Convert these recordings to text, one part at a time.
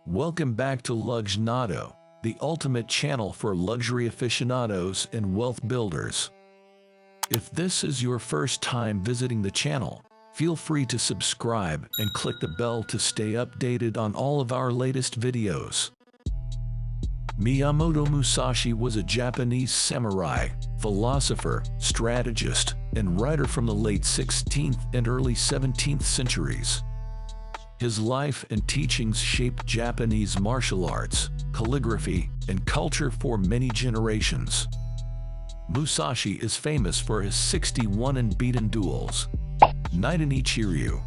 Welcome back to Luxnado, the ultimate channel for luxury aficionados and wealth builders. If this is your first time visiting the channel, feel free to subscribe and click the bell to stay updated on all of our latest videos. Miyamoto Mushashi was a Japanese samurai, philosopher, strategist, and writer from the late 16th and early 17th centuries. His life and teachings shaped Japanese martial arts, calligraphy, and culture for many generations. Musashi is famous for his 61 unbeaten duels. Knight in Ichiryu,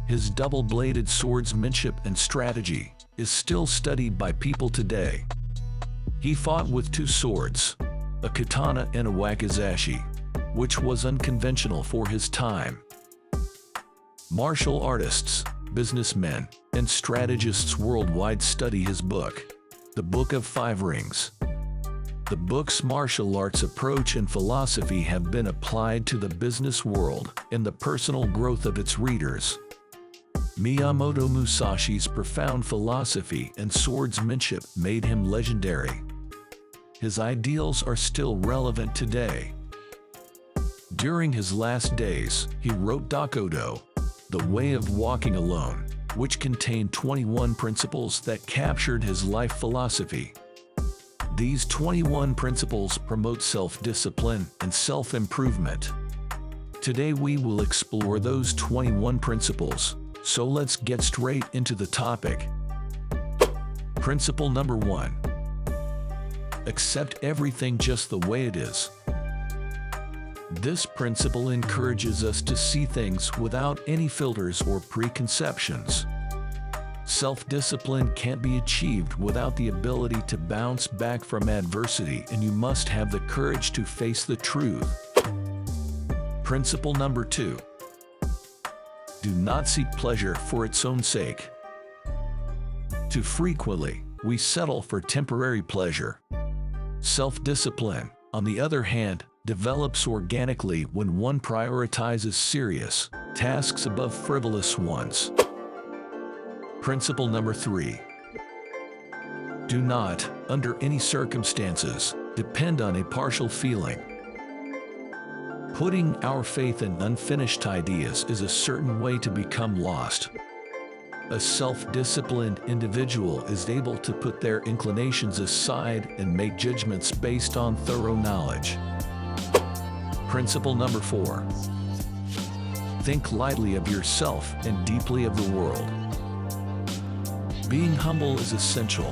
his double-bladed swordsmanship and strategy, is still studied by people today. He fought with two swords, a katana and a wakizashi, which was unconventional for his time. Martial artists, businessmen, and strategists worldwide study his book, The Book of Five Rings. The book's martial arts approach and philosophy have been applied to the business world and the personal growth of its readers. Miyamoto Musashi's profound philosophy and swordsmanship made him legendary. His ideals are still relevant today. During his last days, he wrote Dakodo, The Way of Walking Alone, which contained 21 principles that captured his life philosophy. These 21 principles promote self-discipline and self-improvement. Today we will explore those 21 principles, so let's get straight into the topic. Principle number 1. Accept everything just the way it is. This principle encourages us to see things without any filters or preconceptions. Self-discipline can't be achieved without the ability to bounce back from adversity, and you must have the courage to face the truth. Principle number 2. Do not seek pleasure for its own sake. Too frequently, we settle for temporary pleasure. Self-discipline, on the other hand, develops organically when one prioritizes serious tasks above frivolous ones. Principle number 3. Do not, under any circumstances, depend on a partial feeling. Putting our faith in unfinished ideas is a certain way to become lost. A self-disciplined individual is able to put their inclinations aside and make judgments based on thorough knowledge. Principle number 4. Think lightly of yourself and deeply of the world. Being humble is essential.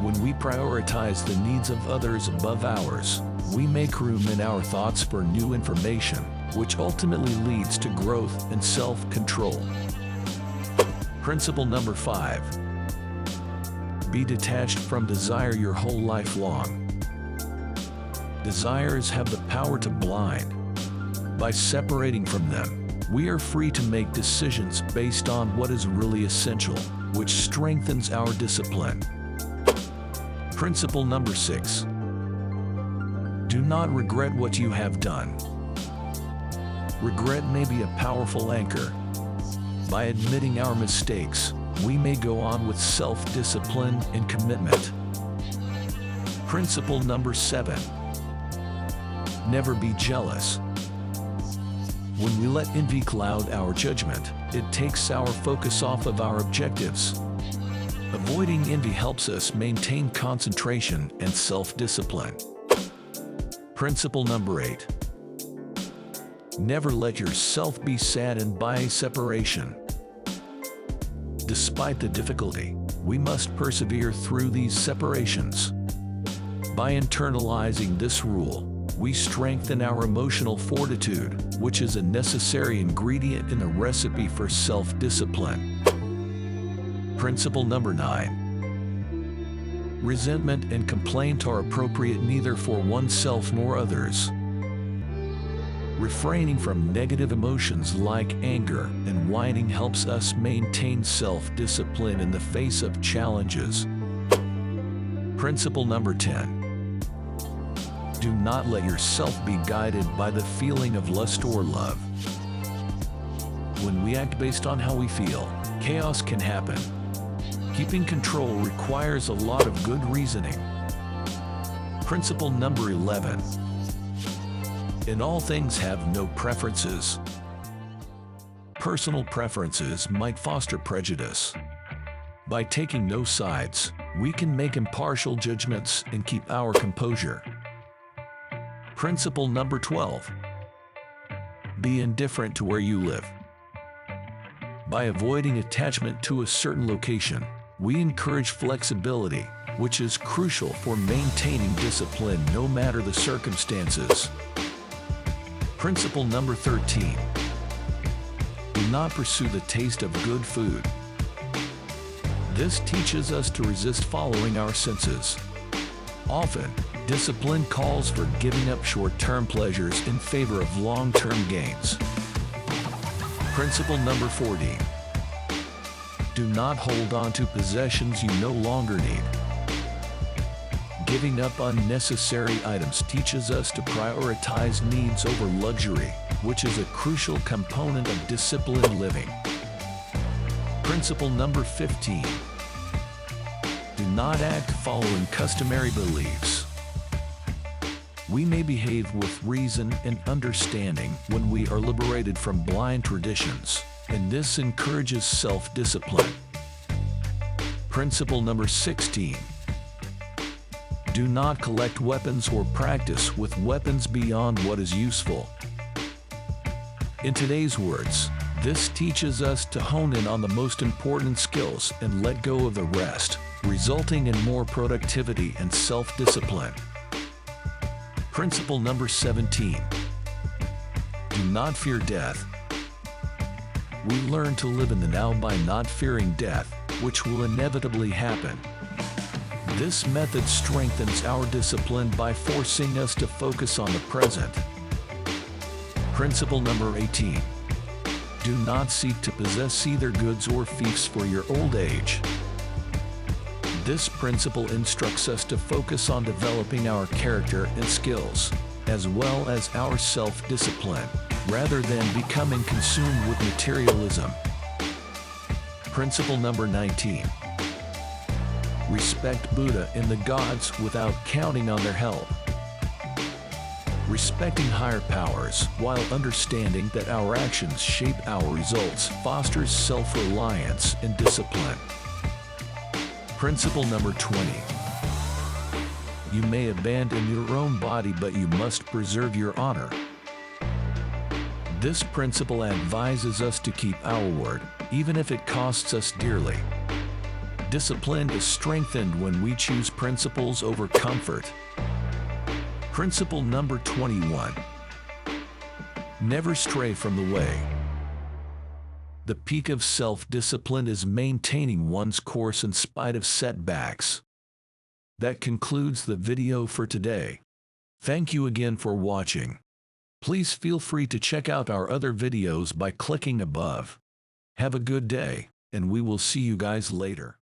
When we prioritize the needs of others above ours, we make room in our thoughts for new information, which ultimately leads to growth and self-control. Principle number 5. Be detached from desire your whole life long. Desires have the power to blind. By separating from them, we are free to make decisions based on what is really essential, which strengthens our discipline. Principle number 6. Do not regret what you have done. Regret may be a powerful anchor. By admitting our mistakes, we may go on with self-discipline and commitment. Principle number 7. Never be jealous. When we let envy cloud our judgment, it takes our focus off of our objectives. Avoiding envy helps us maintain concentration and self-discipline. Principle number 8. Never let yourself be saddened by a separation. Despite the difficulty, we must persevere through these separations. By internalizing this rule, we strengthen our emotional fortitude, which is a necessary ingredient in the recipe for self-discipline. Principle number 9. Resentment and complaint are appropriate neither for oneself nor others. Refraining from negative emotions like anger and whining helps us maintain self-discipline in the face of challenges. Principle number 10. Do not let yourself be guided by the feeling of lust or love. When we act based on how we feel, chaos can happen. Keeping control requires a lot of good reasoning. Principle number 11. In all things have no preferences. Personal preferences might foster prejudice. By taking no sides, we can make impartial judgments and keep our composure. Principle number 12. Be indifferent to where you live. By avoiding attachment to a certain location, we encourage flexibility, which is crucial for maintaining discipline no matter the circumstances. Principle number 13. Do not pursue the taste of good food. This teaches us to resist following our senses. Often, discipline calls for giving up short-term pleasures in favor of long-term gains. Principle number 14. Do not hold on to possessions you no longer need. Giving up unnecessary items teaches us to prioritize needs over luxury, which is a crucial component of disciplined living. Principle number 15. Do not act following customary beliefs. We may behave with reason and understanding when we are liberated from blind traditions, and this encourages self-discipline. Principle number 16. Do not collect weapons or practice with weapons beyond what is useful. In today's words, this teaches us to hone in on the most important skills and let go of the rest, resulting in more productivity and self-discipline. Principle number 17. Do not fear death. We learn to live in the now by not fearing death, which will inevitably happen. This method strengthens our discipline by forcing us to focus on the present. Principle number 18. Do not seek to possess either goods or fiefs for your old age. This principle instructs us to focus on developing our character and skills, as well as our self-discipline, rather than becoming consumed with materialism. Principle number 19. Respect Buddha and the gods without counting on their help. Respecting higher powers while understanding that our actions shape our results fosters self-reliance and discipline. Principle number 20. You may abandon your own body, but you must preserve your honor. This principle advises us to keep our word, even if it costs us dearly. Discipline is strengthened when we choose principles over comfort. Principle number 21. Never stray from the way. The peak of self-discipline is maintaining one's course in spite of setbacks. That concludes the video for today. Thank you again for watching. Please feel free to check out our other videos by clicking above. Have a good day, and we will see you guys later.